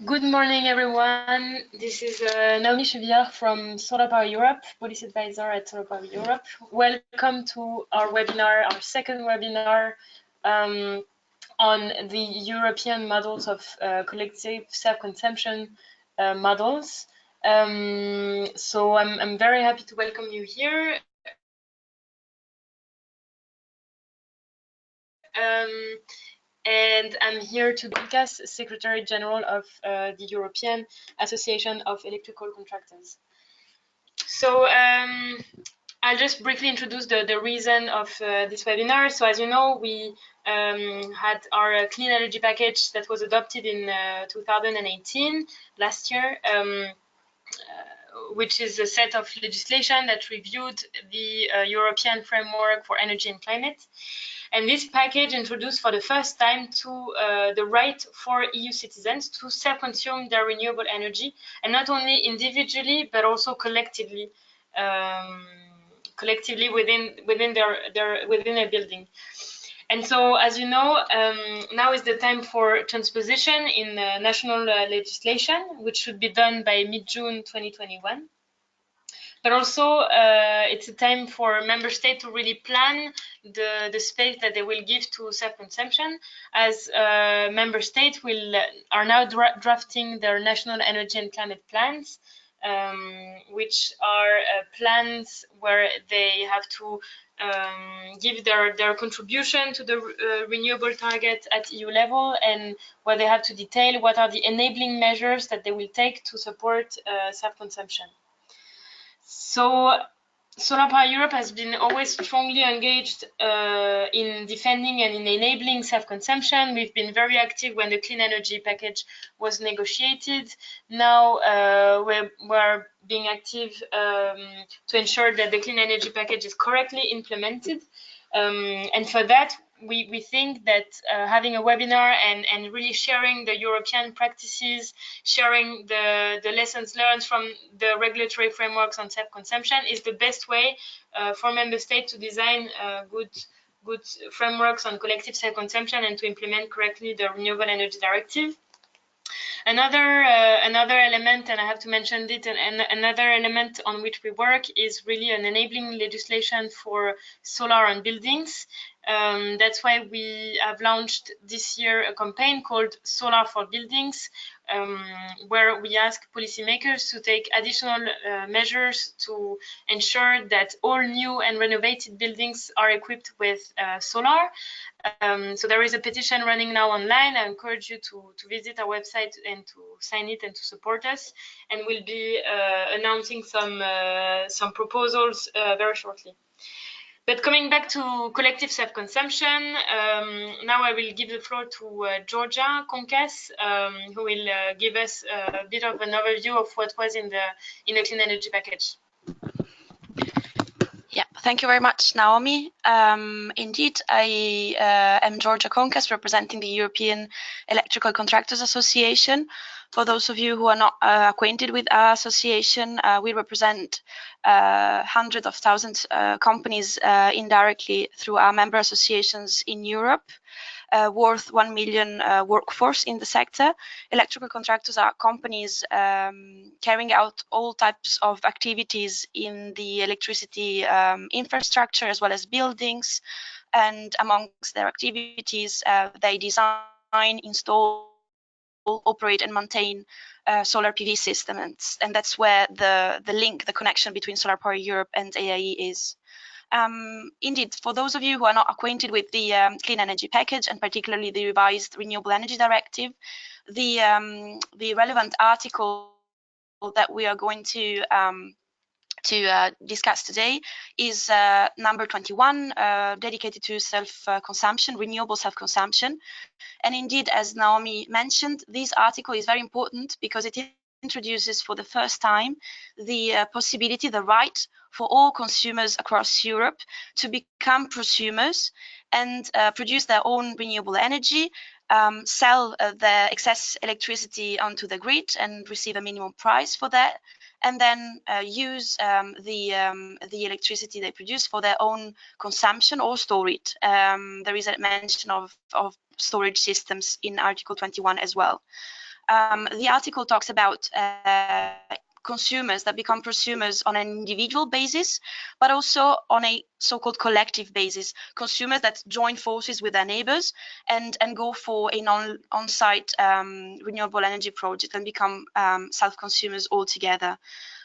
Good morning, everyone. This is Naomi Chevillard from Solar Power Europe, Policy Advisor at Solar Power Europe. Welcome to our webinar, our second webinar on the European models of collective self-consumption models. So I'm very happy to welcome you here. And I'm here to discuss Secretary General of the European Association of Electrical Contractors. So I'll just briefly introduce the reason of this webinar. So as you know, we had our clean energy package that was adopted in 2018, last year, which is a set of legislation that reviewed the European framework for energy and climate. And this package introduced for the first time to the right for EU citizens to self-consume their renewable energy, and not only individually but also collectively, within a building. And so, as you know, now is the time for transposition in national legislation, which should be done by mid-June 2021. But also, it's a time for member states to really plan the space that they will give to self-consumption, as member states are now drafting their national energy and climate plans, which are plans where they have to give their contribution to the renewable target at EU level, and where they have to detail what are the enabling measures that they will take to support self-consumption. So Solar Power Europe has been always strongly engaged in defending and in enabling self-consumption. We've been very active when the clean energy package was negotiated. Now we're being active to ensure that the clean energy package is correctly implemented. And for that, we think that having a webinar and really sharing the European practices, sharing the lessons learned from the regulatory frameworks on self-consumption is the best way for member states to design good frameworks on collective self-consumption and to implement correctly the Renewable Energy Directive. Another element, and I have to mention it, and another element on which we work is really an enabling legislation for solar on buildings. That's why we have launched this year a campaign called Solar for Buildings, where we ask policymakers to take additional measures to ensure that all new and renovated buildings are equipped with solar. So there is a petition running now online. I encourage you to visit our website and to sign it and to support us. And we'll be announcing some proposals very shortly. But coming back to collective self-consumption, now I will give the floor to Georgia Concas, who will give us a bit of an overview of what was in the clean energy package. Yeah, thank you very much, Naomi. Indeed, I am Georgia Concas, representing the European Electrical Contractors Association. For those of you who are not acquainted with our association, we represent hundreds of thousands companies indirectly through our member associations in Europe. Worth 1 million workforce in the sector. Electrical contractors are companies carrying out all types of activities in the electricity infrastructure as well as buildings. And amongst their activities, they design, install, operate and maintain solar PV systems. And that's where the link, the connection between Solar Power Europe and AIE is. Indeed, for those of you who are not acquainted with the clean energy package and particularly the revised Renewable Energy Directive, the relevant article that we are going to discuss today is number 21, dedicated to self-consumption, renewable self-consumption. And indeed, as Naomi mentioned, this article is very important because it introduces for the first time the possibility, the right for all consumers across Europe to become prosumers and produce their own renewable energy, sell their excess electricity onto the grid and receive a minimum price for that, and then use the electricity they produce for their own consumption or store it. There is a mention of storage systems in Article 21 as well. The article talks about consumers that become prosumers on an individual basis, but also on a so-called collective basis, consumers that join forces with their neighbors and go for an on-site renewable energy project and become self-consumers altogether.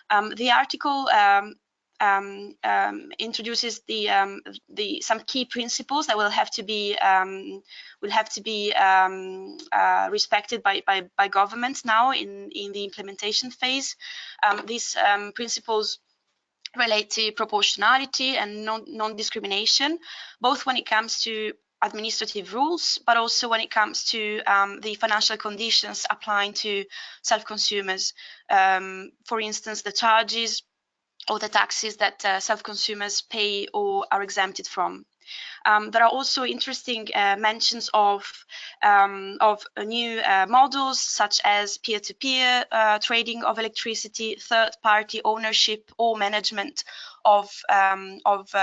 The article introduces some key principles that will have to be respected by governments now in the implementation phase. These principles relate to proportionality and non-discrimination, both when it comes to administrative rules, but also when it comes to the financial conditions applying to self-consumers. For instance, the charges or the taxes that self-consumers pay or are exempted from. There are also interesting mentions of new models such as peer-to-peer trading of electricity, third-party ownership or management of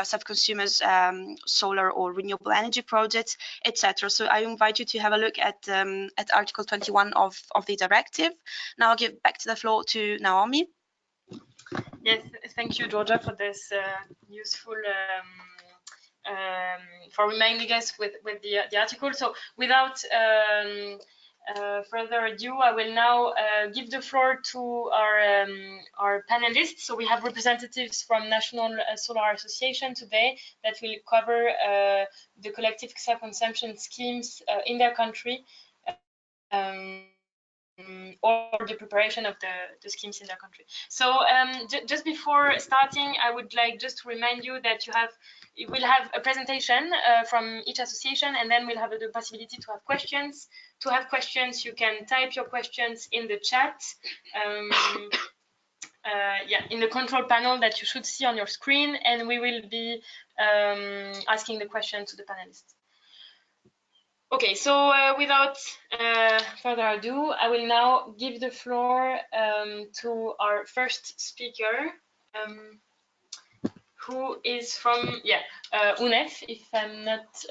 self-consumers' solar or renewable energy projects, etc. So I invite you to have a look at Article 21 of the directive. Now I'll give back to the floor to Naomi. Yes, thank you, Georgia, for this useful for reminding us with the article. So without further ado, I will now give the floor to our panelists. So we have representatives from National Solar Association today that will cover the collective self-consumption schemes in their country. Or the preparation of the schemes in their country. So just before starting, I would like just to remind you that we'll have a presentation from each association, and then we'll have the possibility to have questions. To have questions, you can type your questions in the chat. In the control panel that you should see on your screen, and we will be asking the question to the panelists. Okay, so without further ado, I will now give the floor to our first speaker, who is from UNEF, if I'm not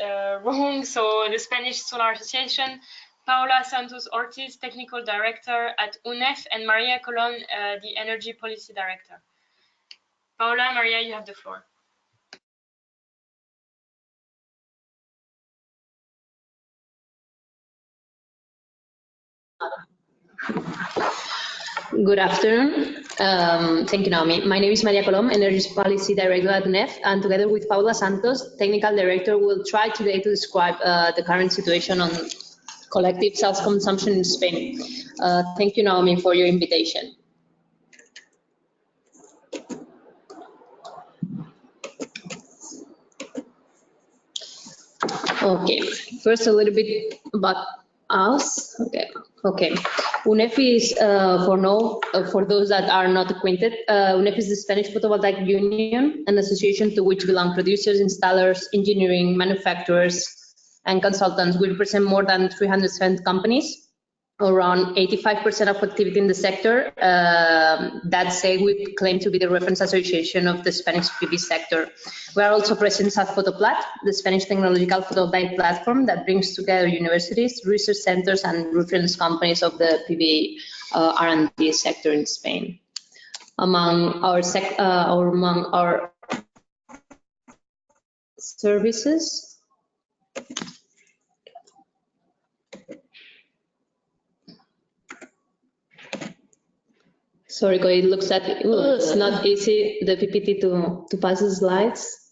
wrong, so the Spanish Solar Association, Paola Santos Ortiz, Technical Director at UNEF, and Maria Colon, the Energy Policy Director. Paola, Maria, you have the floor. Good afternoon. Thank you, Naomi. My name is Maria Colom, Energy Policy Director at UNEF, and together with Paola Santos, Technical Director, we'll try today to describe the current situation on collective self-consumption in Spain. Thank you, Naomi, for your invitation. Okay, first a little bit about us. Okay. UNEF is, for those that are not acquainted, UNEF is the Spanish Photovoltaic Union, an association to which belong producers, installers, engineering, manufacturers, and consultants. We represent more than 370 companies, around 85% of activity in the sector. That said, we claim to be the reference association of the Spanish PV sector. We are also present at Photoplat, the Spanish technological photovoltaic platform that brings together universities, research centers, and reference companies of the PV R&D sector in Spain. Among our services, sorry, it looks like it's not easy, the PPT, to pass the slides.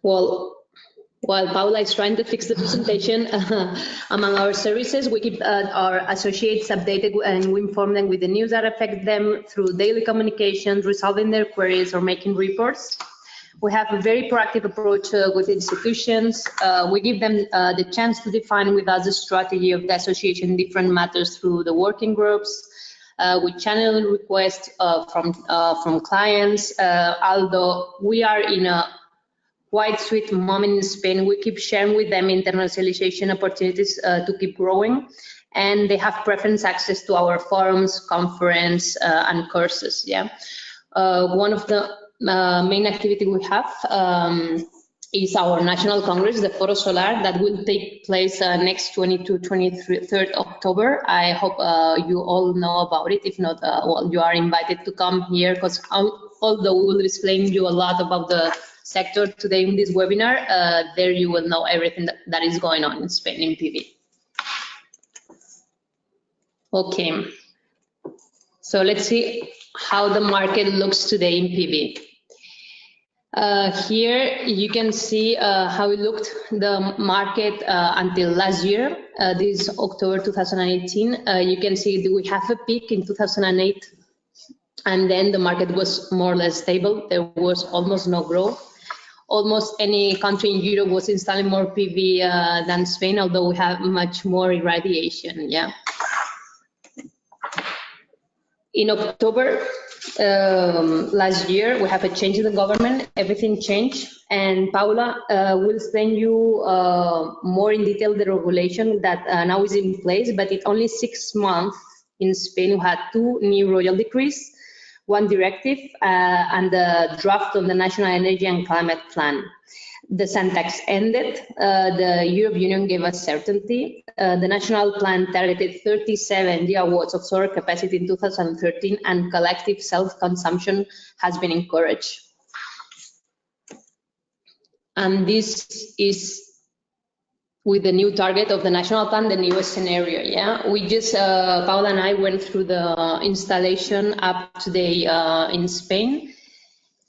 Well, while Paola is trying to fix the presentation, among our services, we keep our associates updated and we inform them with the news that affect them through daily communications, resolving their queries or making reports. We have a very proactive approach with institutions. We give them the chance to define with us the strategy of the association, different matters through the working groups. We channel requests from clients. Although we are in a quite sweet moment in Spain, we keep sharing with them internationalization opportunities to keep growing, and they have preference access to our forums, conference, and courses. One of the main activity we have is our National Congress, the Foro Solar, that will take place next 22-23 October. I hope you all know about it. If not, well, you are invited to come here, because although we will explain you a lot about the sector today in this webinar, there you will know everything that is going on in Spain in PV. Okay, so let's see how the market looks today in PV. Here you can see how it looked, the market until last year, this October 2018. You can see that we have a peak in 2008, and then the market was more or less stable. There was almost no growth. Almost any country in Europe was installing more PV than Spain, although we have much more irradiation. Yeah. In October last year, we have a change in the government. Everything changed, and Paola will send you more in detail the regulation that now is in place. But it only 6 months in Spain. We had 2 new royal decrees, 1 directive, and the draft of the National Energy and Climate Plan. The Santos ended, the European Union gave us certainty. The national plan targeted 37 gigawatts of solar capacity in 2013, and collective self-consumption has been encouraged. And this is with the new target of the national plan, the newest scenario. Yeah, we just, Paola and I went through the installation up today in Spain.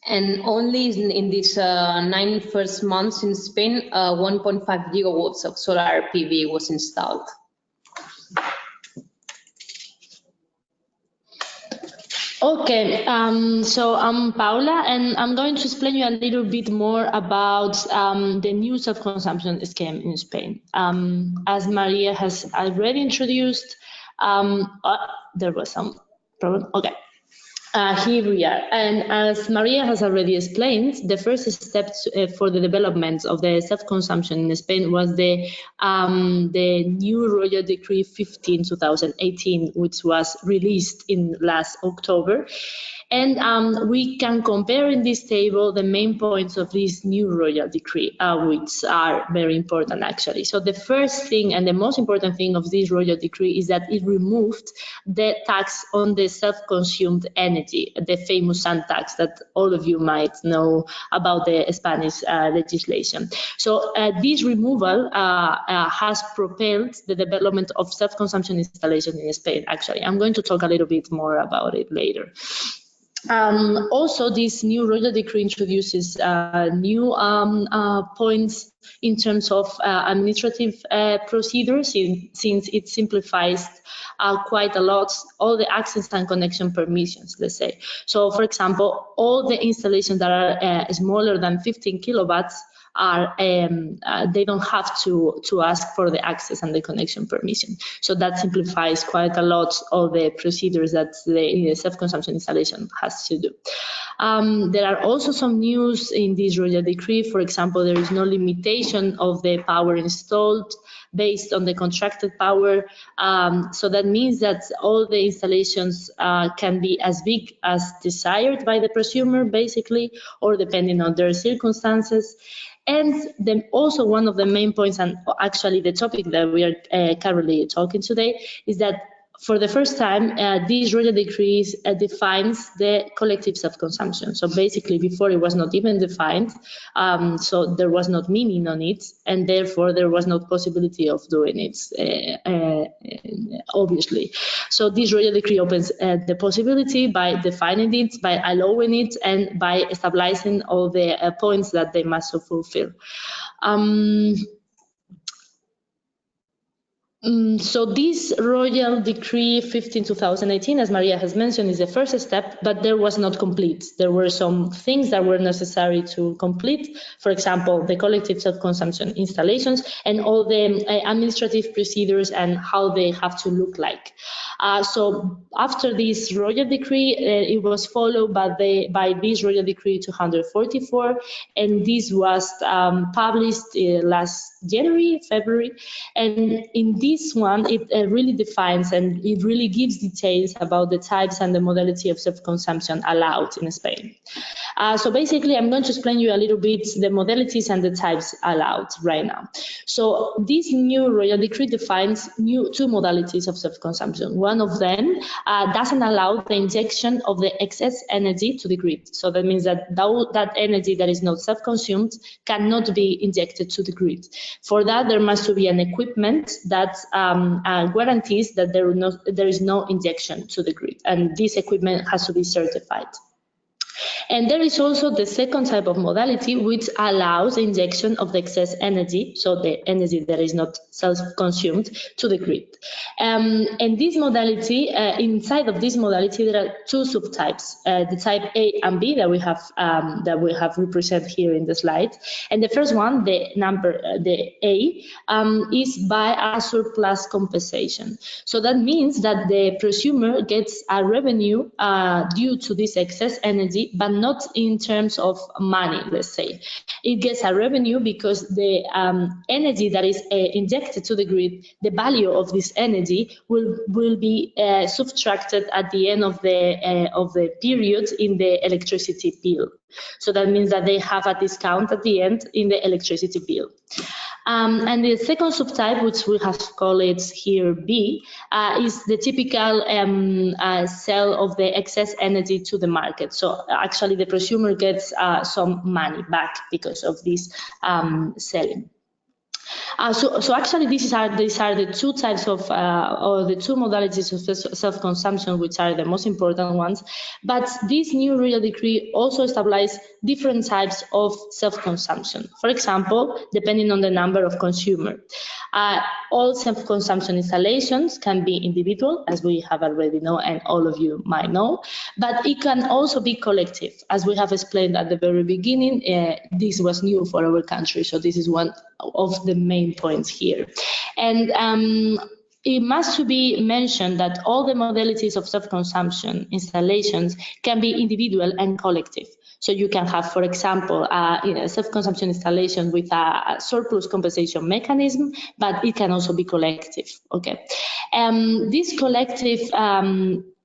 And only in these 9 first months in Spain, 1.5 gigawatts of solar PV was installed. Okay, so I'm Paola, and I'm going to explain you a little bit more about the new self-consumption scheme in Spain. As Maria has already introduced, there was some problem. Okay. Here we are, and as Maria has already explained, the first step for the development of the self-consumption in Spain was the new Royal Decree 15/2018, which was released in last October. And we can compare in this table the main points of this new Royal Decree, which are very important actually. So the first thing and the most important thing of this Royal Decree is that it removed the tax on the self-consumed energy, the famous sun tax that all of you might know about the Spanish legislation. So this removal has propelled the development of self-consumption installation in Spain, actually. I'm going to talk a little bit more about it later. Also, this new Royal Decree introduces new points in terms of administrative procedures, since it simplifies quite a lot all the access and connection permissions, let's say. So, for example, all the installations that are smaller than 15 kilowatts are they don't have to ask for the access and the connection permission. So that simplifies quite a lot all the procedures that the self-consumption installation has to do. There are also some news in this Royal Decree. For example, there is no limitation of the power installed based on the contracted power. So that means that all the installations can be as big as desired by the prosumer, basically, or depending on their circumstances. And then also one of the main points, and actually the topic that we are currently talking today, is that for the first time, this Royal Decree defines the collective self-consumption. So basically, before it was not even defined, so there was not meaning on it, and therefore there was no possibility of doing it, obviously. So this Royal Decree opens the possibility by defining it, by allowing it, and by stabilizing all the points that they must fulfill. So this Royal Decree 15/2018, as Maria has mentioned, is the first step, but there was not complete. There were some things that were necessary to complete. For example, the collective self-consumption installations and all the administrative procedures and how they have to look like. So after this Royal Decree, it was followed by this Royal Decree 244, and this was published last February, and in this this one, it really defines and it really gives details about the types and the modality of self-consumption allowed in Spain. So basically, I'm going to explain you a little bit the modalities and the types allowed right now. So this new royal decree defines two modalities of self-consumption. One of them doesn't allow the injection of the excess energy to the grid. So that means that that energy that is not self-consumed cannot be injected to the grid. For that, there must be an equipment that guarantees that there is no injection to the grid, and this equipment has to be certified. And there is also the second type of modality, which allows the injection of the excess energy, so the energy that is not self-consumed, to the grid. And this modality, inside of this modality, there are two subtypes: the type A and B that we have represented here in the slide. And the first one, the A, is by a surplus compensation. So that means that the prosumer gets a revenue due to this excess energy, but not in terms of money, let's say. It gets a revenue because the energy that is injected to the grid, the value of this energy will be subtracted at the end of the period in the electricity bill. So that means that they have a discount at the end in the electricity bill. And the second subtype, which we have called it here B, is the typical sell of the excess energy to the market. So actually the prosumer gets some money back because of this selling. So actually these are the two types of, or the two modalities of self-consumption, which are the most important ones. But this new royal decree also establishes different types of self-consumption. For example, depending on the number of consumers. All self-consumption installations can be individual, as we have already know, and all of you might know, but it can also be collective. As we have explained at the very beginning, this was new for our country, so this is one of the main points here. And it must be mentioned that all the modalities of self-consumption installations can be individual and collective. So you can have, for example, a self-consumption installation with a surplus compensation mechanism, but it can also be collective. Okay, this collective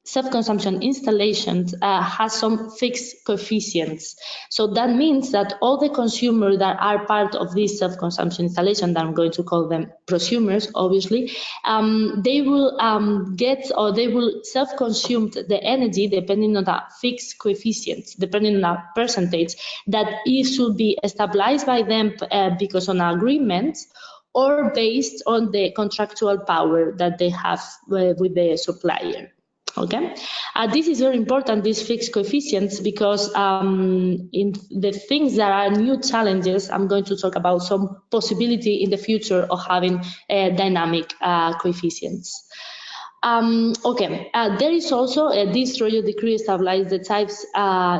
self-consumption installations has some fixed coefficients. So that means that all the consumers that are part of this self-consumption installation, that I'm going to call them prosumers, obviously, they will get, or they will self-consume the energy depending on the fixed coefficients, depending on the percentage that it should be established by them because on agreement, or based on the contractual power that they have with the supplier. Okay, this is very important, these fixed coefficients, because in the things that are new challenges, I'm going to talk about some possibility in the future of having dynamic coefficients. There is also this royal decree established the types,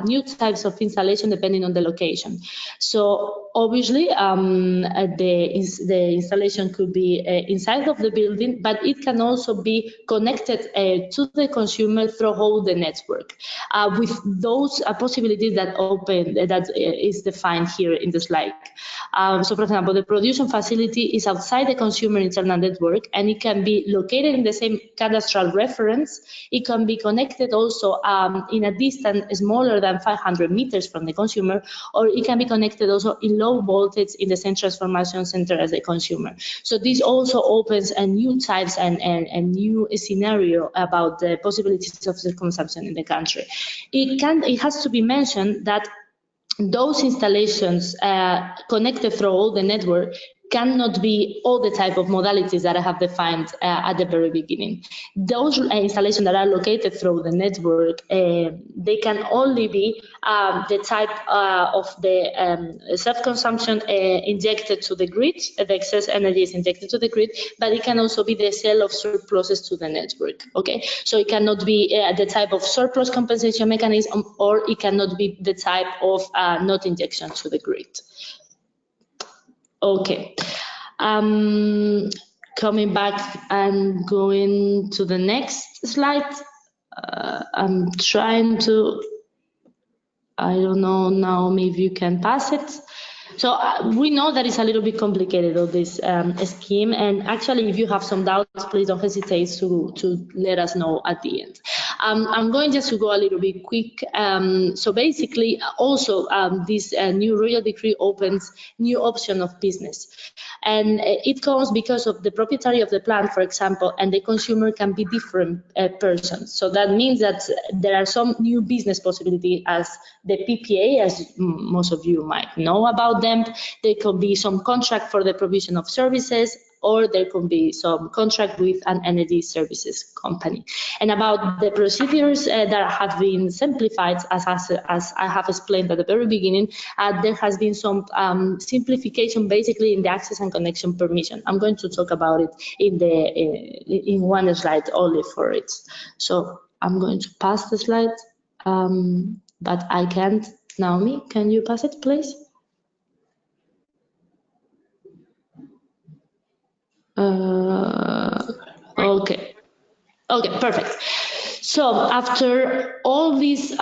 new types of installation depending on the location. So obviously, the installation could be inside of the building, but it can also be connected to the consumer through all the network, with those possibilities that is defined here in the slide. So, for example, the production facility is outside the consumer internal network, and it can be located in the same cadastral reference. It can be connected also in a distance smaller than 500 meters from the consumer, or it can be connected also in low voltage in the same transformation center as the consumer. So this also opens a new types and a new scenario about the possibilities of the consumption in the country. It has to be mentioned that those installations connected through all the network cannot be all the type of modalities that I have defined at the very beginning. Those installations that are located through the network, they can only be the type of the self-consumption injected to the grid, the excess energy is injected to the grid, but it can also be the sale of surpluses to the network, okay? So it cannot be the type of surplus compensation mechanism, or it cannot be the type of not injection to the grid. Okay, coming back and going to the next slide. I'm trying to, I don't know, Naomi, if you can pass it. So we know that it's a little bit complicated, all this scheme, and actually if you have some doubts, please don't hesitate to let us know at the end. I'm going just to go a little bit quick. So basically, also this new royal decree opens new option of business. And it comes because of the proprietary of the plant, for example, and the consumer can be different persons. So that means that there are some new business possibilities as the PPA, as most of you might know about them. There could be some contract for the provision of services, or there could be some contract with an energy services company. And about the procedures that have been simplified, as I have explained at the very beginning, there has been some simplification basically in the access and connection permission. I'm going to talk about it in one slide only for it. So I'm going to pass the slide, but I can't. Naomi, can you pass it, please? Okay, perfect. So after all this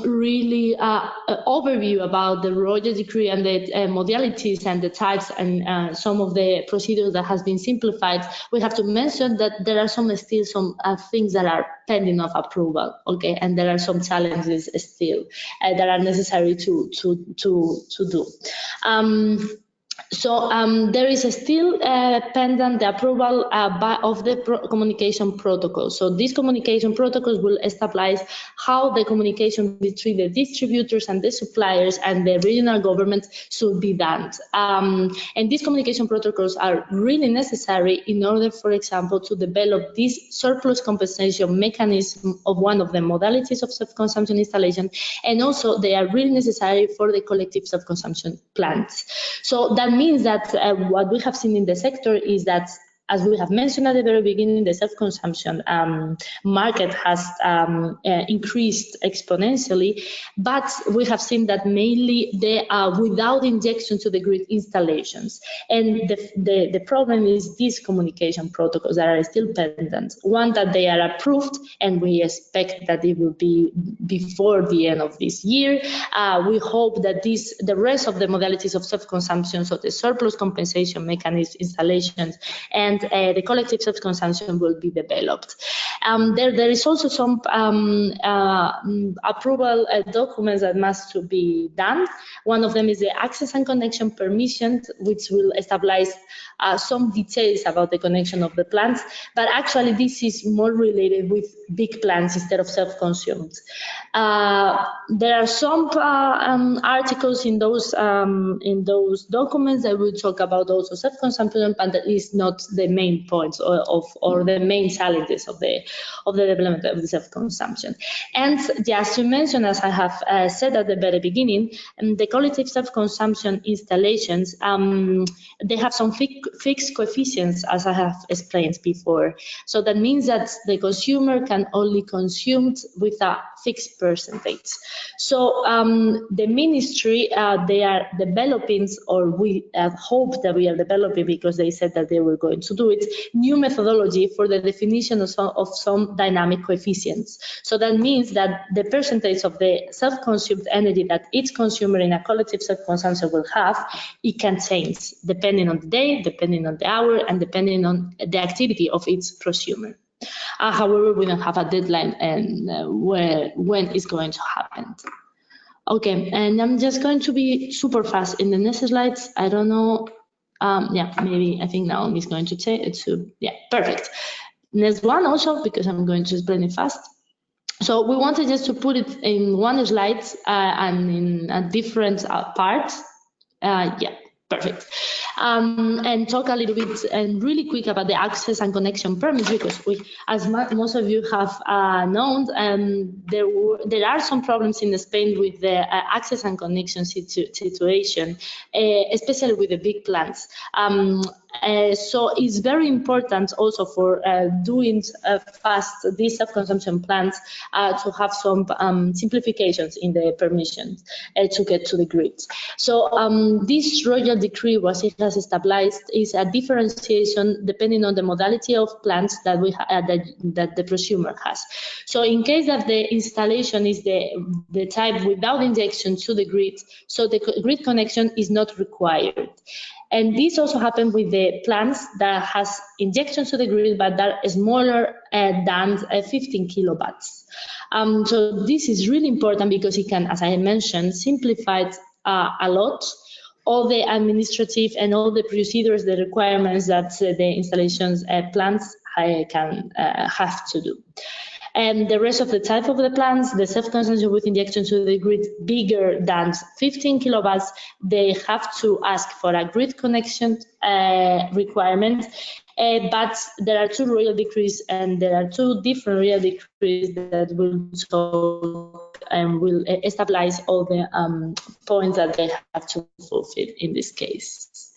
really overview about the royal decree and the modalities and the types and some of the procedures that has been simplified, we have to mention that there are still some things that are pending of approval, okay, and there are some challenges still that are necessary to do. So there is still pending the approval of the communication protocol. So these communication protocols will establish how the communication between the distributors and the suppliers and the regional government should be done. And these communication protocols are really necessary in order, for example, to develop this surplus compensation mechanism of one of the modalities of self-consumption installation, and also they are really necessary for the collective self-consumption plants. So that means that what we have seen in the sector is that, as we have mentioned at the very beginning, the self-consumption market has increased exponentially, but we have seen that mainly they are without injection to the grid installations. And the problem is these communication protocols that are still pending. One, that they are approved, and we expect that it will be before the end of this year. We hope that the rest of the modalities of self-consumption, so the surplus compensation mechanism installations and the collective self-consumption will be developed. There is also some approval documents that must to be done. One of them is the access and connection permission, which will establish some details about the connection of the plants, but actually this is more related with big plants instead of self-consumed. There are some articles in those documents that will talk about also self-consumption, but that is not the main points or the main challenges of the development of the self-consumption. And just to mention, as I have said at the very beginning, the collective self-consumption installations, they have some fixed coefficients, as I have explained before. So that means that the consumer can only consume with a fixed percentage. So the ministry, they are developing, or we hope that we are developing, because they said that they were going to do it, new methodology for the definition of some dynamic coefficients. So that means that the percentage of the self-consumed energy that each consumer in a collective self-consumption will have, it can change depending on the day, depending on the hour, and depending on the activity of each prosumer. However, we don't have a deadline and when it's going to happen. Okay, and I'm just going to be super fast in the next slides. I don't know. Yeah, maybe I think Naomi is going to take it to, yeah, perfect. Next one also, because I'm going to explain it fast. So we wanted just to put it in one slide and in a different parts. Yeah, perfect. And talk a little bit and really quick about the access and connection permits, because as most of you have known, there are some problems in Spain with the access and connection situation, especially with the big plants. So it's very important also for doing fast these self-consumption plants to have some simplifications in the permissions to get to the grid. So this royal royal decree was it has established is a differentiation depending on the modality of plants that that the prosumer has. So in case that the installation is the type without injection to the grid, so the grid connection is not required. And this also happened with the plants that has injections to the grid, but that are smaller than 15 kilowatts. So this is really important because it can, as I mentioned, simplify a lot all the administrative and all the procedures, the requirements that the installations plants can have to do. And the rest of the type of the plants, the self-consumption with injection to the grid bigger than 15 kilowatts, they have to ask for a grid connection requirement. But there are two royal decrees, and there are two different royal decrees that will talk and will establish all the points that they have to fulfill in this case.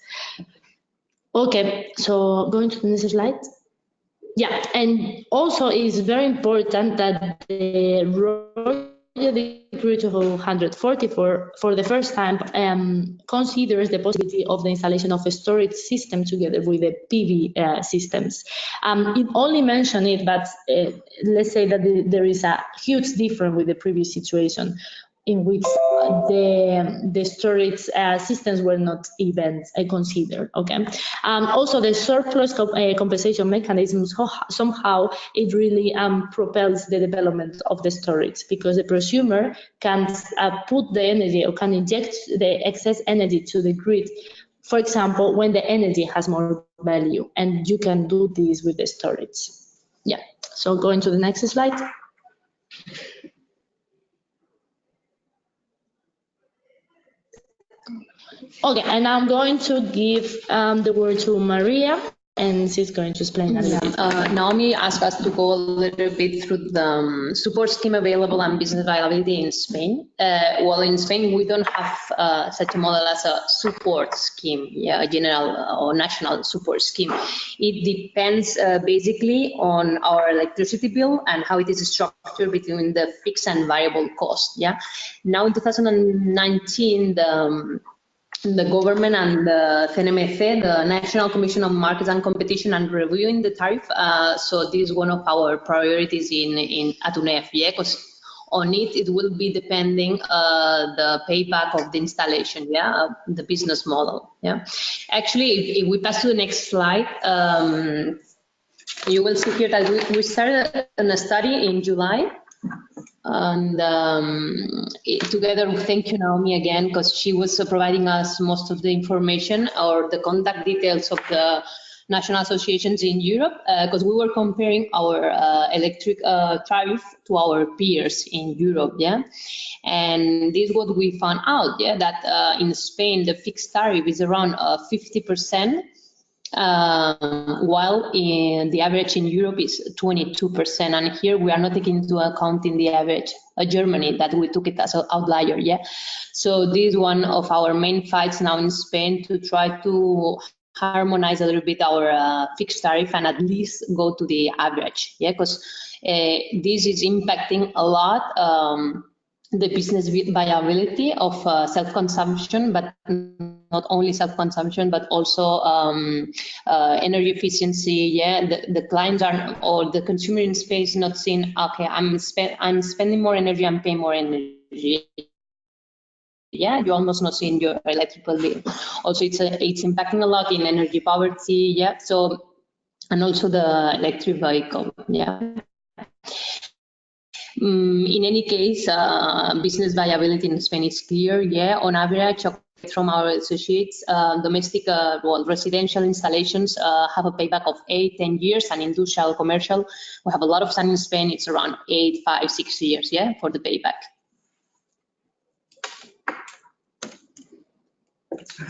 Okay, so going to the next slide. Yeah, and also it's very important that the Royal Decree 244 for the first time considers the possibility of the installation of a storage system together with the PV systems. It only mentioned it, but let's say that there is a huge difference with the previous situation, in which the storage systems were not even considered. Okay. Also, the surplus compensation mechanism somehow it really propels the development of the storage, because the prosumer can put the energy or can inject the excess energy to the grid. For example, when the energy has more value, and you can do this with the storage. Yeah. So going to the next slide. Okay, and I'm going to give the word to Maria, and she's going to explain a little bit. Naomi asked us to go a little bit through the support scheme available and business viability in Spain. Well, in Spain, we don't have such a model as a support scheme, a general or national support scheme. It depends basically on our electricity bill and how it is structured between the fixed and variable cost. Yeah. Now in 2019, the government and the CNMC, the National Commission on Markets and Competition, and reviewing the tariff. So this is one of our priorities at UNEF, because on it will be depending the payback of the installation, the business model. Yeah, actually, if we pass to the next slide, you will see here that we started a study in July. And together, thank you, Naomi, again, because she was providing us most of the information or the contact details of the national associations in Europe, because we were comparing our electric tariff to our peers in Europe, and this is what we found out, that in Spain the fixed tariff is around 50%. While in the average in Europe is 22%, and here we are not taking into account in the average Germany, that we took it as an outlier. So this is one of our main fights now in Spain, to try to harmonize a little bit our fixed tariff and at least go to the average, because this is impacting a lot the business viability of self-consumption, but not only self-consumption, but also energy efficiency. The clients are, or the consumer in space, not seeing, okay, I'm spending more energy, I'm paying more energy. You're almost not seeing your electrical bill. Also, it's impacting a lot in energy poverty. So, and also the electric vehicle. In any case, business viability in Spain is clear. On average, from our associates, domestic, residential installations have a payback of 8-10 years, and industrial, commercial, we have a lot of sun in Spain. It's around 8, 5, 6 years, for the payback.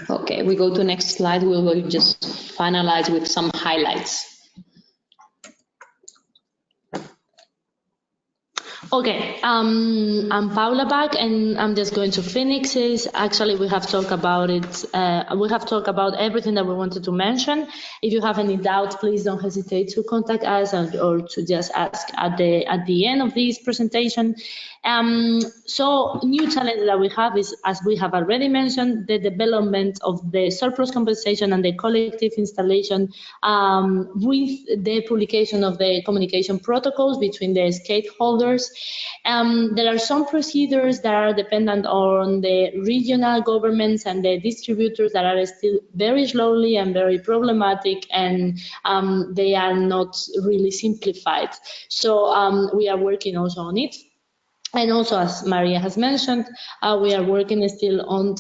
Okay, we go to next slide. We will just finalize with some highlights. Okay, I'm Paola back, and I'm just going to Phoenixes. Actually, we have talked about it. We have talked about everything that we wanted to mention. If you have any doubts, please don't hesitate to contact us or to just ask at the end of this presentation. So, new challenge that we have is, as we have already mentioned, the development of the surplus compensation and the collective installation with the publication of the communication protocols between the stakeholders. There are some procedures that are dependent on the regional governments and the distributors that are still very slowly and very problematic, and they are not really simplified. So we are working also on it. And also, as Maria has mentioned, we are working still on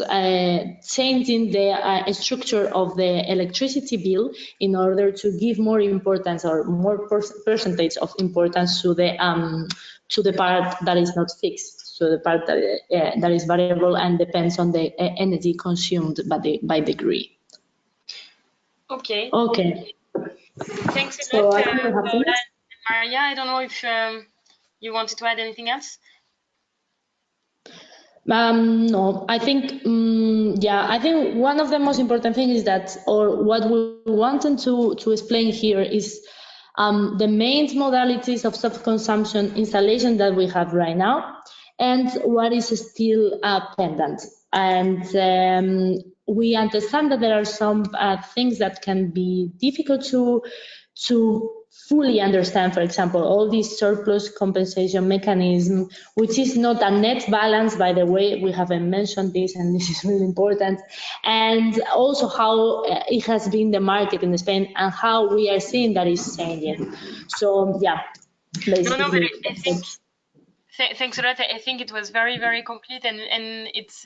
changing the structure of the electricity bill in order to give more importance or more percentage of importance to the part that is not fixed, so the part that is variable and depends on the energy consumed by the grid. Okay. Okay. Thanks a So lot, I think we have Paola and Maria. I don't know if you wanted to add anything else. No, I think, I think one of the most important things is that, or what we wanted to explain here is the main modalities of self-consumption installation that we have right now and what is still pendant. And we understand that there are some things that can be difficult to fully understand. For example, all these surplus compensation mechanism, which is not a net balance, by the way, we haven't mentioned this, and this is really important, and also how it has been the market in Spain and how we are seeing that it's changing. So yeah, basically. No, but I think thanks a lot. I think it was very, very complete, and it's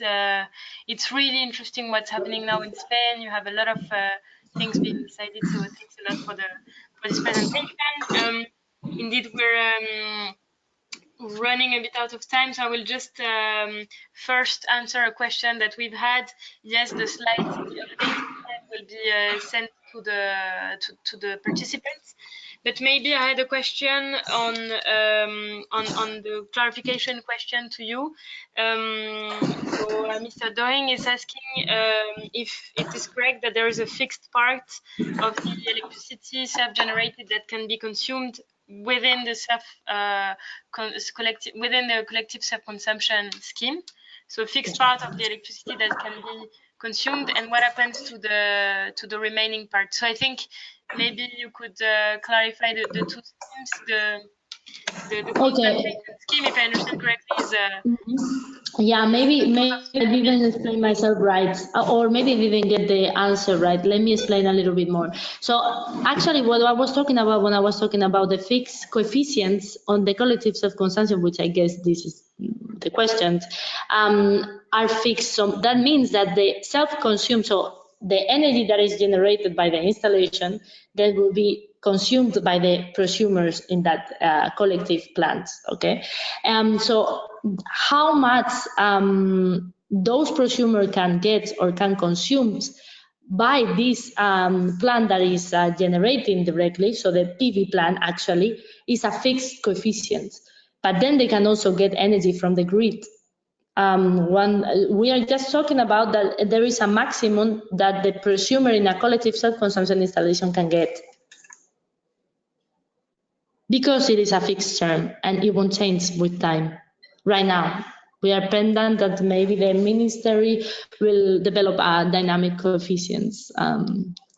really interesting what's happening now in Spain. You have a lot of things being decided, so thanks a lot for this presentation. Indeed, we're running a bit out of time, so I will just first answer a question that we've had. Yes, the slides, the updated slide will be sent to the participants. But maybe I had a question on the clarification question to you. So Mr. Doing is asking if it is correct that there is a fixed part of the electricity self-generated that can be consumed within the collective self-consumption scheme. So a fixed part of the electricity that can be consumed, and what happens to the remaining part. So I think maybe you could clarify the two schemes. The compensation scheme, if I understand correctly, is yeah, maybe I didn't explain myself right, or maybe I didn't get the answer right. Let me explain a little bit more. So actually, what I was talking about when I was talking about the fixed coefficients on the collective self-consumption, which I guess this is the question, are fixed. So that means that the self-consumed, so the energy that is generated by the installation, that will be consumed by the prosumers in that collective plant. Okay, so how much those prosumers can get or can consume by this plant that is generating directly, so the PV plant actually is a fixed coefficient, but then they can also get energy from the grid. We are just talking about that there is a maximum that the prosumer in a collective self-consumption installation can get, because it is a fixed term and it won't change with time. Right now, we are pending that maybe the ministry will develop a dynamic coefficients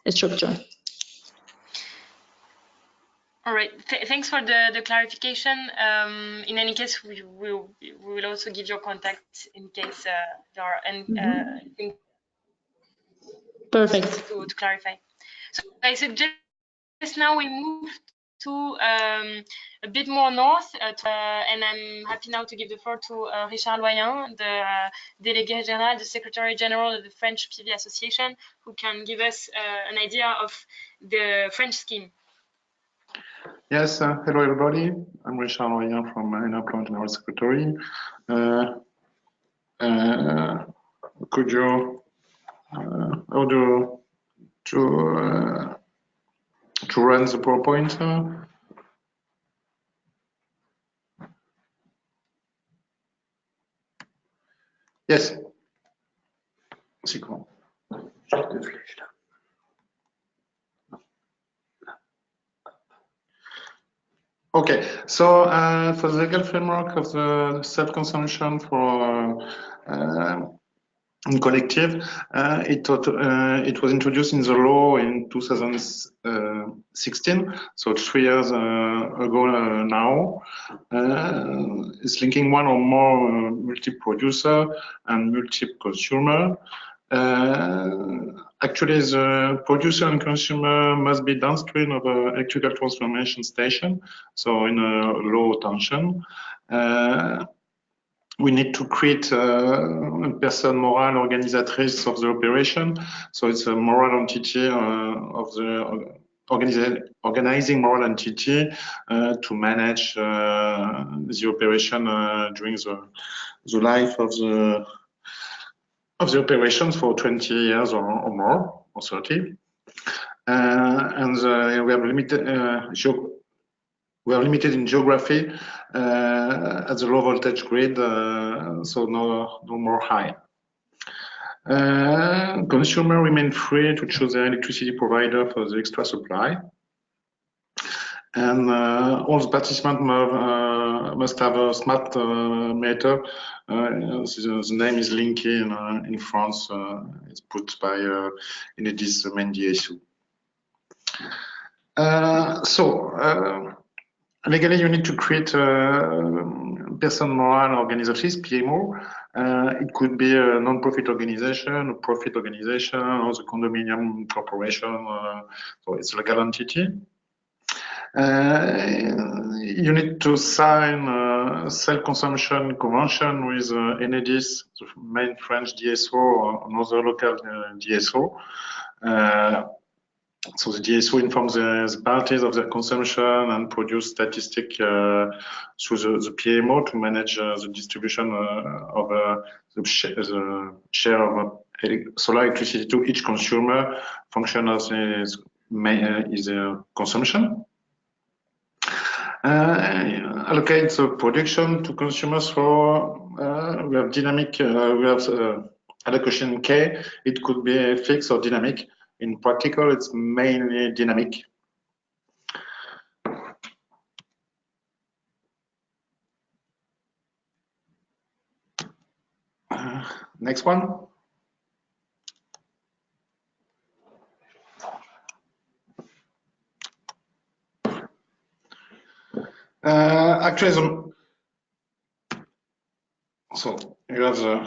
structure. all right. Thanks for the clarification. In any case, we will also give your contact in case there are anything Perfect. to clarify. So I suggest now we move to a bit more north, and I'm happy now to give the floor to Richard Loyen, the Délégué Général, the Secretary General of the French PV Association, who can give us an idea of the French scheme. Yes, hello everybody. I'm Richard Loyen from Unwrapping, General Secretary. Could you order to run the PowerPoint? Yes. C'est comment? Juste une flèche là. Okay, so for the legal framework of the self-consumption for in collective, it was introduced in the law in 2016, so 3 years ago now. It's linking one or more multi-producer and multi-consumer. Actually, the producer and consumer must be downstream of an electrical transformation station, so in a low tension. We need to create a person moral organizatrice of the operation, so it's a moral entity of the organizing moral entity to manage the operation during the life of the operations for 20 years or more, or 30. And we are limited in geography at the low voltage grid, so no more high. Consumer remain free to choose their electricity provider for the extra supply. And all the participants must have a smart meter. The name is Linky in France. It's put by Enedis main DSO. Legally, you need to create a person moral organizatrice, PMO. It could be a non-profit organization, a profit organization, or the condominium corporation. So it's a legal entity. You need to sign a self-consumption convention with Enedis, the main French DSO, or another local DSO. So the DSO informs the parties of their consumption and produce statistics through the PMO to manage the distribution of the share of solar electricity to each consumer. Function of is consumption. Allocate the production to consumers for we have dynamic. We have allocation K. It could be fixed or dynamic. In practical, it's mainly dynamic. Next one. Actually, so you have the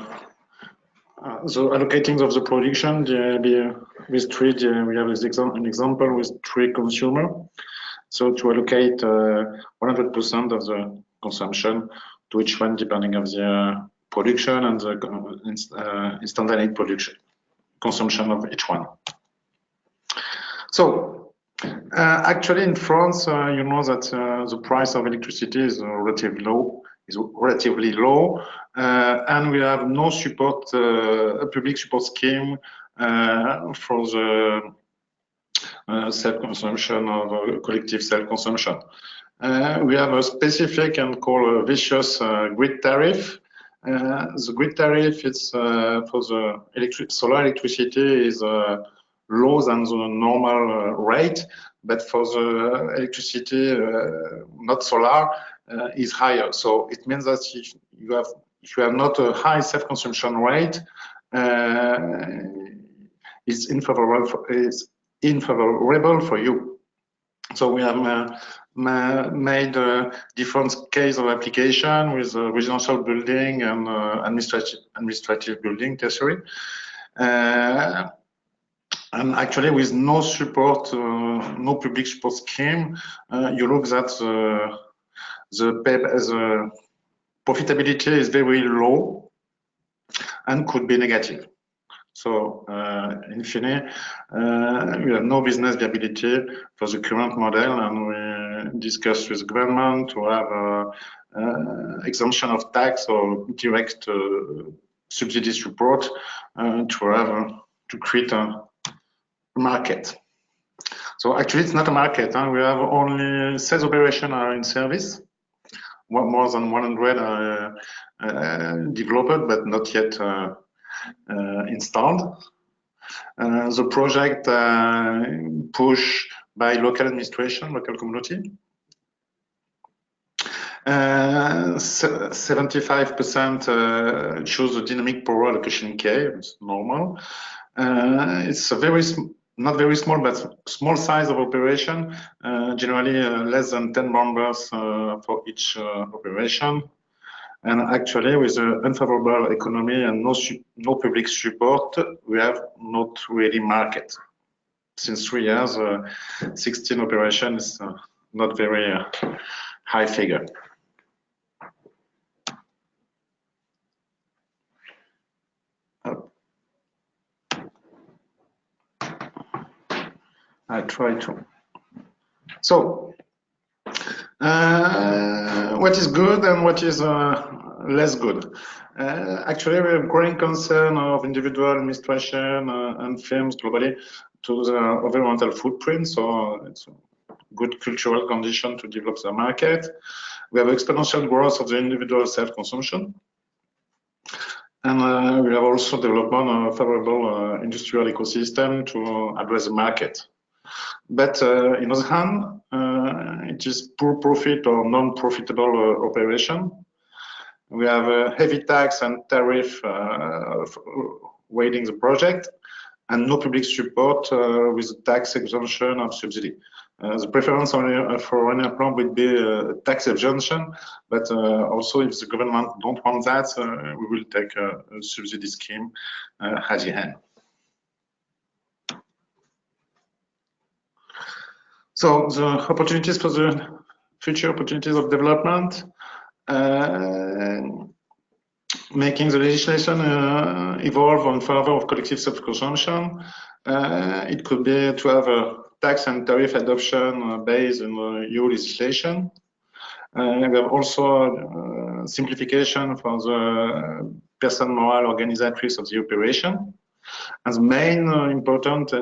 allocating of the production. With three, we have an example with three consumer. So to allocate 100% of the consumption to each one, depending on the production and the instantaneous production consumption of each one. So actually, in France, you know that the price of electricity is relatively low, and we have no support, a public support scheme for the self-consumption or collective self-consumption. We have a specific and called a vicious grid tariff. The grid tariff is for the solar electricity is lower than the normal rate, but for the electricity not solar is higher. So it means that if you have not a high self-consumption rate, it's unfavorable for you. So we have made different case of application with residential building and administrative building, tertiary. And actually, with no support, no public support scheme, you look at the profitability is very low and could be negative. So, in fine, we have no business viability for the current model, and we discussed with the government to have exemption of tax or direct subsidy support to create a market. So actually, it's not a market. We have only sales operation are in service. more than 100 developed, but not yet installed. The project pushed by local administration, local community. 75% choose the dynamic power allocation K. It's normal. It's a not very small, but small size of operation. Generally less than 10 members for each operation. And actually, with the unfavorable economy and no public support, we have not really market. Since 3 years, 16 operations is not very high figure. I try to. So, what is good and what is less good? Actually, we have growing concern of individual administration and firms globally to the environmental footprint. So it's a good cultural condition to develop the market. We have exponential growth of the individual self-consumption. And we have also development of a favorable industrial ecosystem to address the market. But in other hand, it is poor profit or non-profitable operation. We have heavy tax and tariff weighting the project, and no public support with tax exemption or subsidy. The preference for an plant would be tax exemption, but also if the government don't want that, we will take a subsidy scheme at the end. So the opportunities for the future opportunities of development, making the legislation evolve in favor of collective self-consumption. It could be to have a tax and tariff adoption based on EU legislation. We have also simplification for the person moral organizatrix of the operation. And the main important,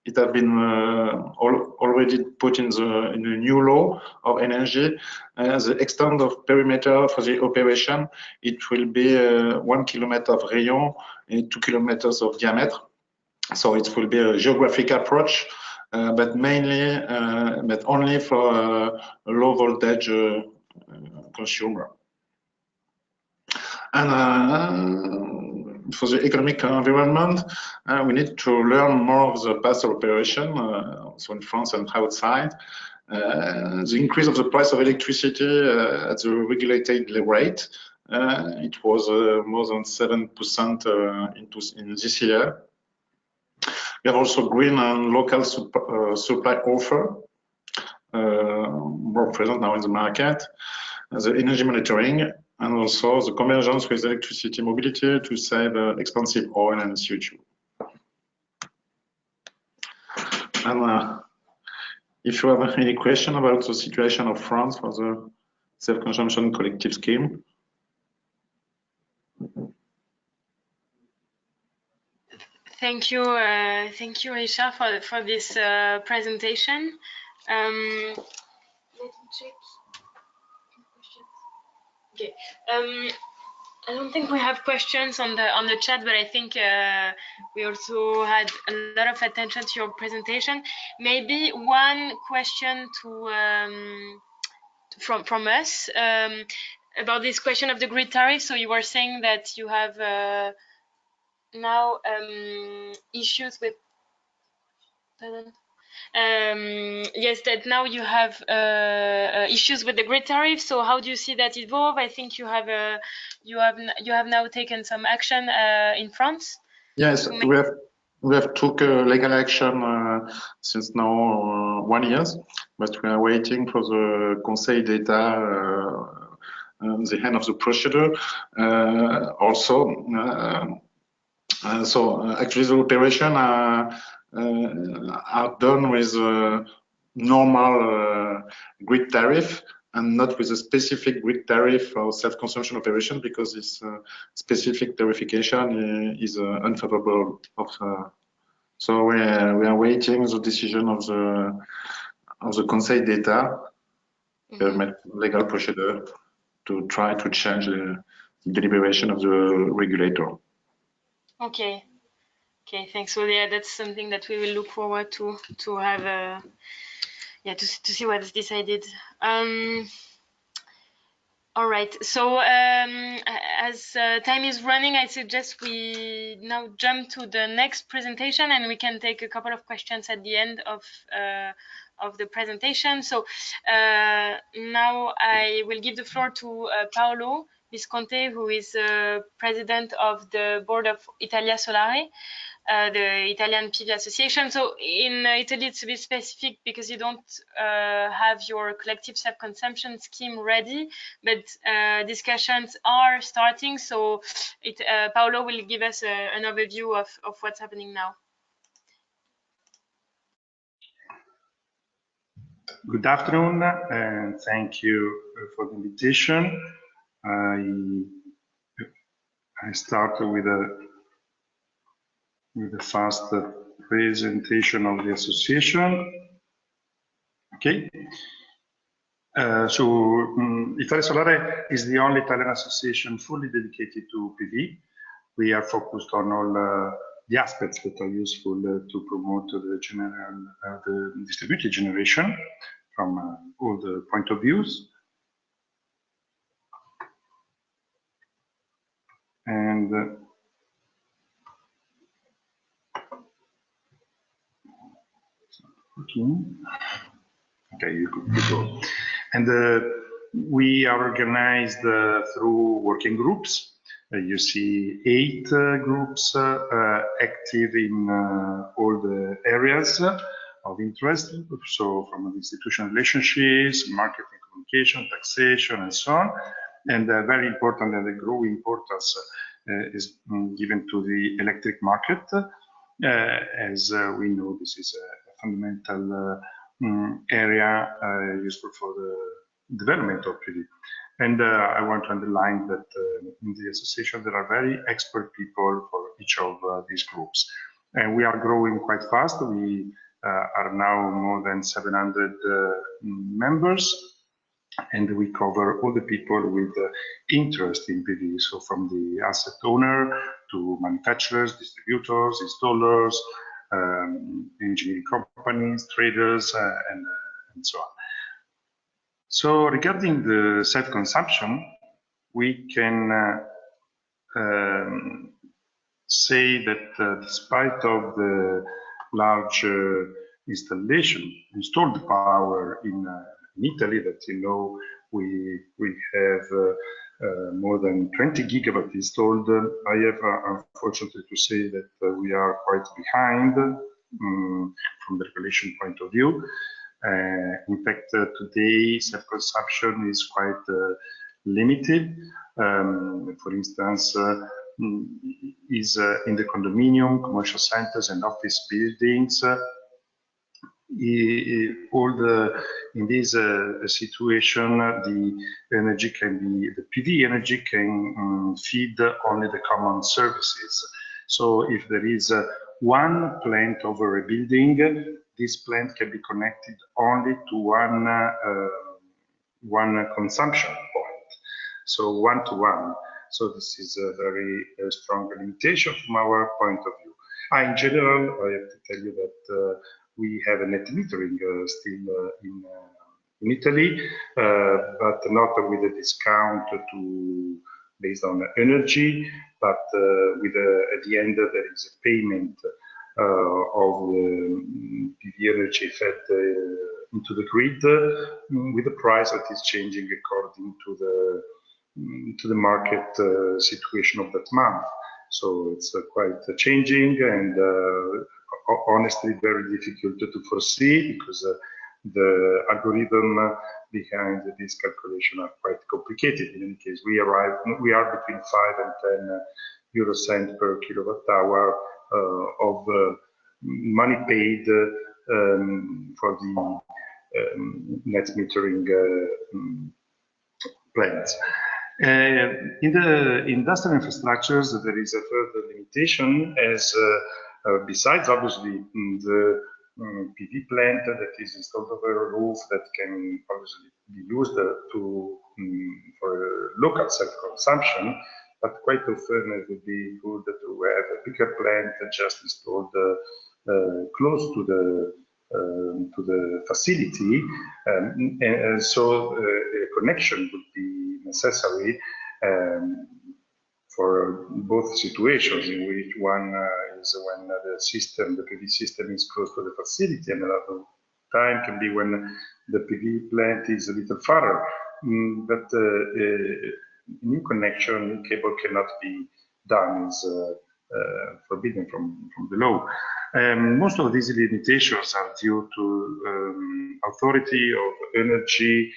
it has been already put in the new law of energy, the extent of perimeter for the operation, it will be 1 kilometer of rayon and 2 kilometers of diameter. So it will be a geographic approach, but mainly, but only for low voltage consumer. And for the economic environment, we need to learn more of the past operation, so in France and outside. The increase of the price of electricity at the regulated rate, it was more than 7% in this year. We have also green and local supply offer, more present now in the market, the energy monitoring, and also the convergence with electricity mobility to save expensive oil and CO2. And if you have any question about the situation of France for the self-consumption collective scheme. Thank you, Richard, for this presentation. Let me check. Okay. I don't think we have questions on the chat, but I think we also had a lot of attention to your presentation. Maybe one question from us about this question of the grid tariff. So you were saying that you have now issues with. Yes, that now you have issues with the grid tariff. So how do you see that evolve? I think you have now taken some action in France. Yes, we have took legal action since now 1 year, but we are waiting for the Conseil d'État, the end of the procedure. So actually the operation are done with normal grid tariff and not with a specific grid tariff for self-consumption operation, because this specific tarification is unfavorable. So we are waiting the decision of the Conseil d'État, legal procedure to try to change the deliberation of the regulator. Okay. Okay, thanks. So yeah, that's something that we will look forward to have to see what's decided. All right. So as time is running, I suggest we now jump to the next presentation, and we can take a couple of questions at the end of the presentation. So now I will give the floor to Paolo Visconti, who is president of the board of Italia Solare, the Italian PV association. So in Italy, it's a bit specific because you don't have your collective self-consumption scheme ready, but discussions are starting. So Paolo will give us an overview of what's happening now. Good afternoon, and thank you for the invitation. I start with a fast presentation of the association. Okay. Italia Solare is the only Italian association fully dedicated to PV. We are focused on all the aspects that are useful to promote the distributed generation from all the point of views. And okay, you go. And we are organized through working groups. You see 8 groups active in all the areas of interest. So from institutional relationships, marketing, communication, taxation, and so on. And very important, and the growing importance is given to the electric market. As we know, this is a fundamental area useful for the development of PV. And I want to underline that in the association there are very expert people for each of these groups. And we are growing quite fast. We are now more than 700 members, and we cover all the people with interest in PV. So from the asset owner to manufacturers, distributors, installers, engineering companies, traders, and so on. So regarding the self-consumption, we can say that despite of the large installed power in Italy, that you know we have more than 20 gigawatt installed, I have unfortunately to say that we are quite behind from the regulation point of view. In fact, today self-consumption is quite limited. For instance, is in the condominium, commercial centers, and office buildings. In this situation, the energy can be, the PV energy can feed only the common services. So if there is one plant over a building, this plant can be connected only to one consumption point. So one-to-one. So this is a very strong limitation from our point of view. In general, I have to tell you that we have a net metering still in Italy, but not with a discount based on energy, but at the end there is a payment of the PV energy fed into the grid with a price that is changing according to the market situation of that month. So it's quite changing, and honestly very difficult to foresee, because the algorithm behind this calculation are quite complicated. In any case, we are between 5 and 10 euro cent per kilowatt hour of money paid for the net metering plants. In the industrial infrastructures, there is a further limitation, as besides obviously the PV plant that is installed over a roof that can obviously be used for local self-consumption, but quite often it would be good to have a bigger plant just installed close to the facility, and so a connection would be necessary for both situations, in which one is when the PV system is close to the facility, and another time can be when the PV plant is a little farther. But new connection, new cable cannot be done, is forbidden from the law. Most of these limitations are due to Authority of Energy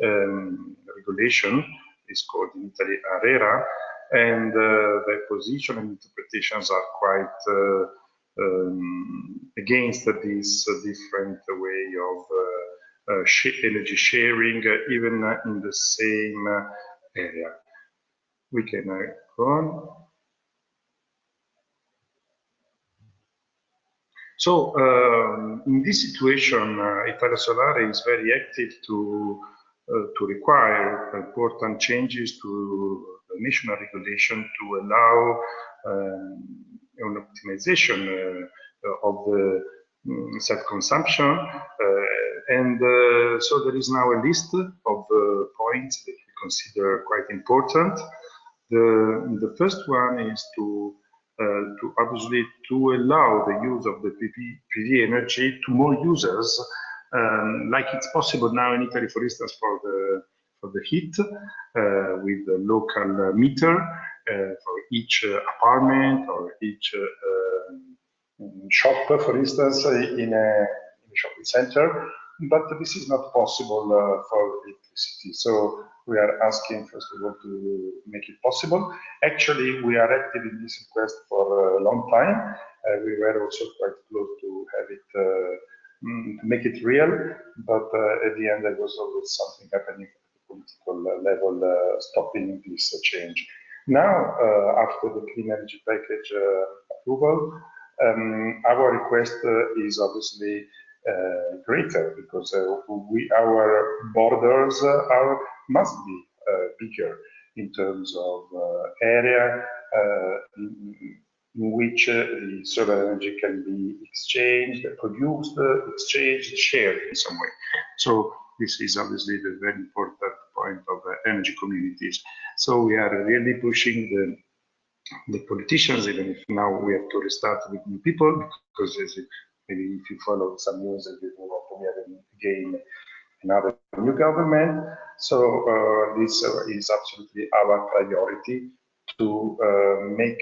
Regulation, it's called in Italy ARERA, and their position and interpretations are quite against this different way of energy sharing, even in the same area. We can go on. So in this situation, Italia Solare is very active to require important changes to the national regulation to allow an optimization of the self-consumption, and so there is now a list of points that we consider quite important. The first one is to obviously to allow the use of the PV energy to more users, like it's possible now in Italy, for instance, for the heat with the local meter for each apartment or each shop, for instance, in a shopping center. But this is not possible for electricity. So we are asking, first of all, to make it possible. Actually, we are active in this request for a long time. We were also quite close to have it, to make it real, but at the end, there was always something happening at the political level, stopping this change. Now, after the Clean Energy Package approval, our request is obviously greater, because our borders must be bigger in terms of area in which the solar energy can be exchanged, produced, exchanged, shared in some way. So this is obviously the very important point of energy communities. So we are really pushing the politicians, even if now we have to restart with new people, because maybe if you follow some news, we have again another new government. So this is absolutely our priority, to make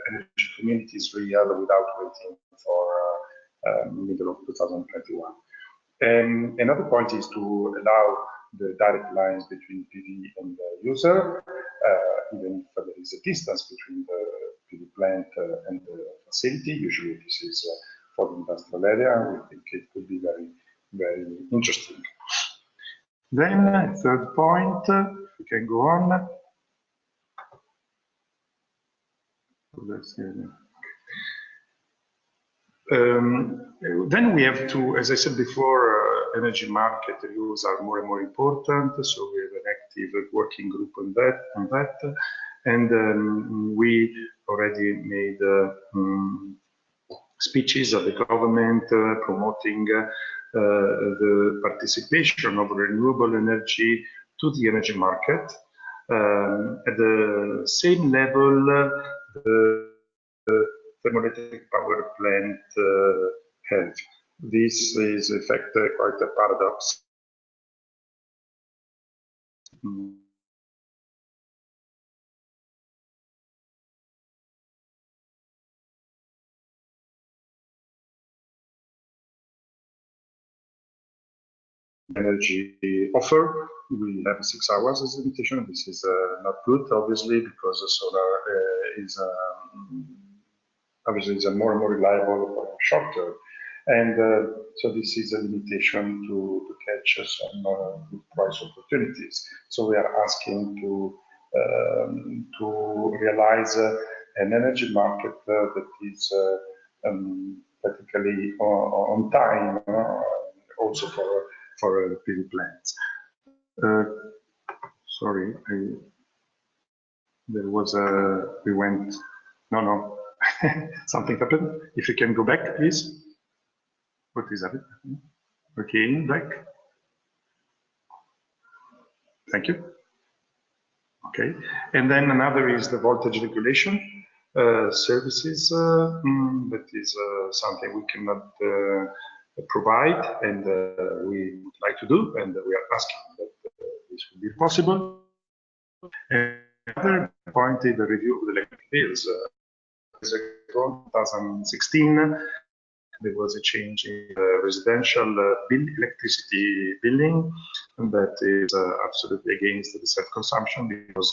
energy communities real without waiting for middle of 2021. And another point is to allow the direct lines between PV and the user, even if there is a distance between the PV plant and the facility. Usually this is for the industrial area. We think it could be very, very interesting. Then, third point, we can go on. Then we have to, as I said before, energy market rules are more and more important. So we have an active working group on that. And we already made speeches of the government promoting the participation of renewable energy to the energy market. At the same level, the thermoelectric power plant have. This is in fact quite a paradox. Energy offer, we have 6 hours as a limitation. This is not good, obviously, because the solar is obviously is more and more reliable for short term, and so this is a limitation to catch some good price opportunities. So we are asking to realize an energy market that is practically on time, also for PV plants. Sorry, there was we went, no, something happened. If you can go back, please. What is that? Okay, back. Thank you. Okay, and then another is the voltage regulation services. That is something we cannot provide, and we would like to do, and we are asking that this will be possible. And another point is the review of the electric bills. 2016, there was a change in residential electricity billing, and that is absolutely against the self-consumption, because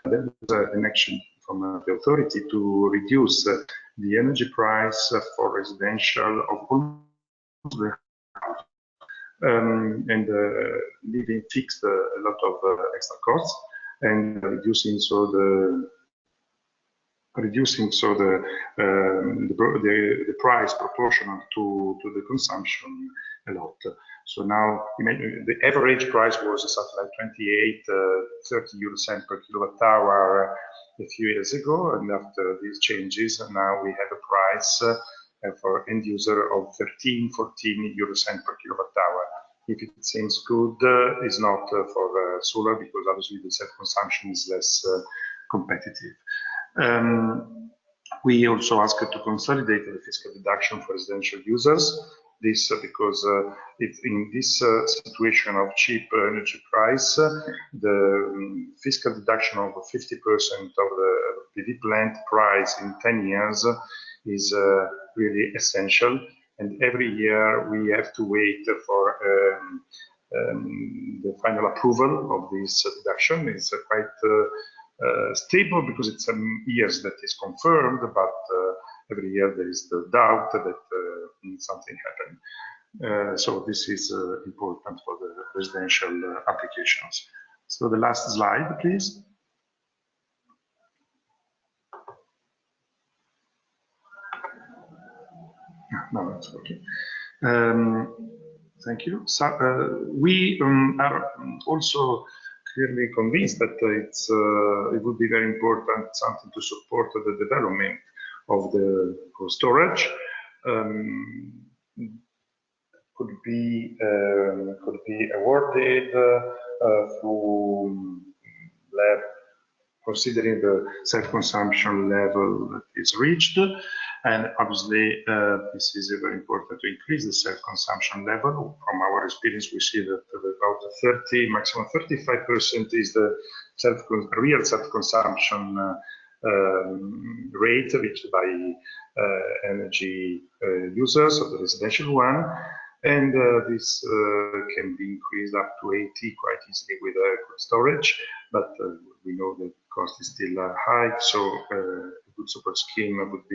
there was an action from the authority to reduce the energy price for residential of all the and leaving fixed a lot of extra costs, and reducing so the price proportional to the consumption a lot. So now the average price was something like 30 euro cents per kilowatt hour a few years ago, and after these changes, now we have a price for end user of 14 euro cents per kilowatt hour. If it seems good, it's not for solar, because obviously the self-consumption is less competitive. We also asked to consolidate the fiscal deduction for residential users. This because if in this situation of cheap energy price, the fiscal deduction of 50% of the PV plant price in 10 years is really essential. And every year we have to wait for the final approval of this deduction. It's quite stable, because it's years that is confirmed, but every year there is the doubt that something happened. So this is important for the residential applications. So the last slide, please. No, that's okay. Thank you. So we are also clearly convinced that it would be very important, something to support the development of the storage. Could be awarded through lab, considering the self-consumption level that is reached. And obviously, this is very important to increase the self-consumption level. From our experience, we see that about 30, maximum 35% is the real self-consumption rate reached by energy users of the residential one. And this can be increased up to 80 quite easily with storage, but we know that cost is still high, so a good support scheme would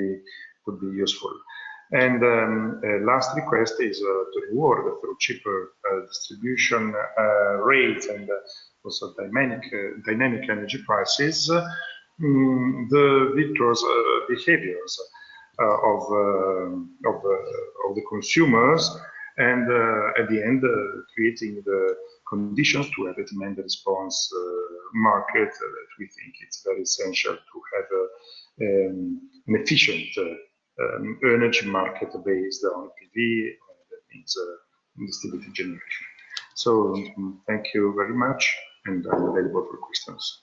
be useful. And last request is to reward through cheaper distribution rates and also dynamic energy prices the virtuous behaviors of the consumers, and at the end creating the conditions to have a demand response market that we think it's very essential to have an efficient energy market based on PV, that means distributed generation. So thank you very much, and I'm available for questions.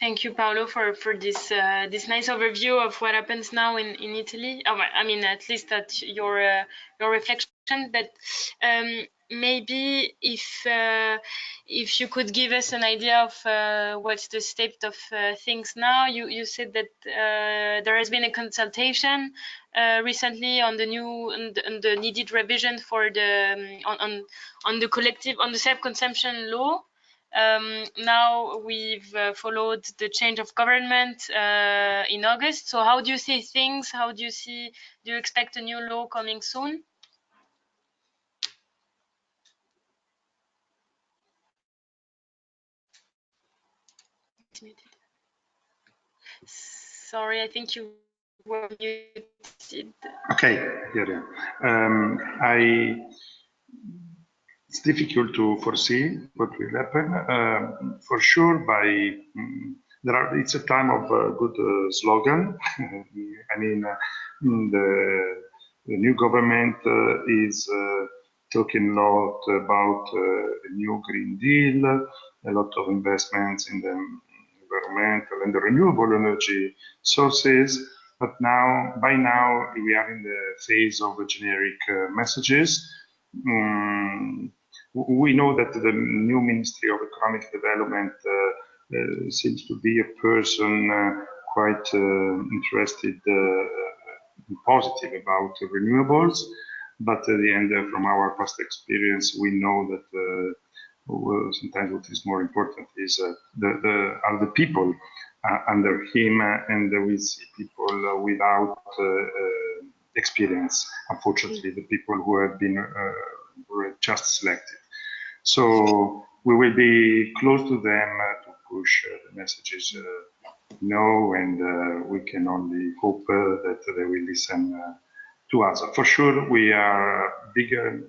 Thank you, Paolo, for this this nice overview of what happens now in Italy. Oh, I mean, at least at your reflection. But maybe if you could give us an idea of what's the state of things now. You said that there has been a consultation recently on the new on the needed revision for the on the self-consumption law. Now we've followed the change of government in August. So how do you see things? How do you expect a new law coming soon? Sorry, I think you were muted. Okay, yeah. It's difficult to foresee what will happen. For sure, it's a time of good slogan. I mean, the new government is talking a lot about the new Green Deal, a lot of investments in the environmental and the renewable energy sources. But by now, we are in the phase of generic messages. We know that the new Ministry of Economic Development seems to be a person quite interested and positive about renewables. But at the end, from our past experience, we know that sometimes what is more important is are the people under him, and we see people without experience. Unfortunately, the people who have been were just selected. So we will be close to them to push the messages and we can only hope that they will listen to us. For sure, we are bigger,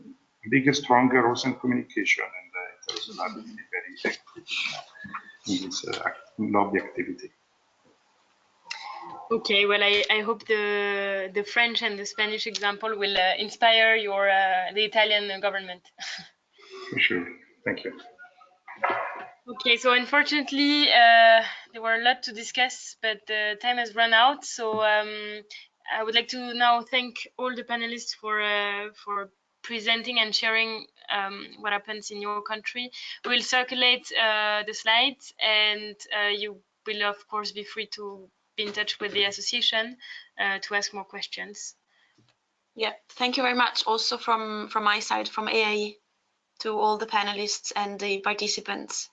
stronger also in communication, and it has allowed to be very active in this lobby activity. Okay, well, I hope the French and the Spanish example will inspire the Italian government. For sure. Thank you. Okay, so unfortunately, there were a lot to discuss, but the time has run out. So I would like to now thank all the panelists for presenting and sharing what happens in your country. We'll circulate the slides, and you will, of course, be free to be in touch with the association to ask more questions. Yeah, thank you very much. Also from my side, from AIE, to all the panelists and the participants.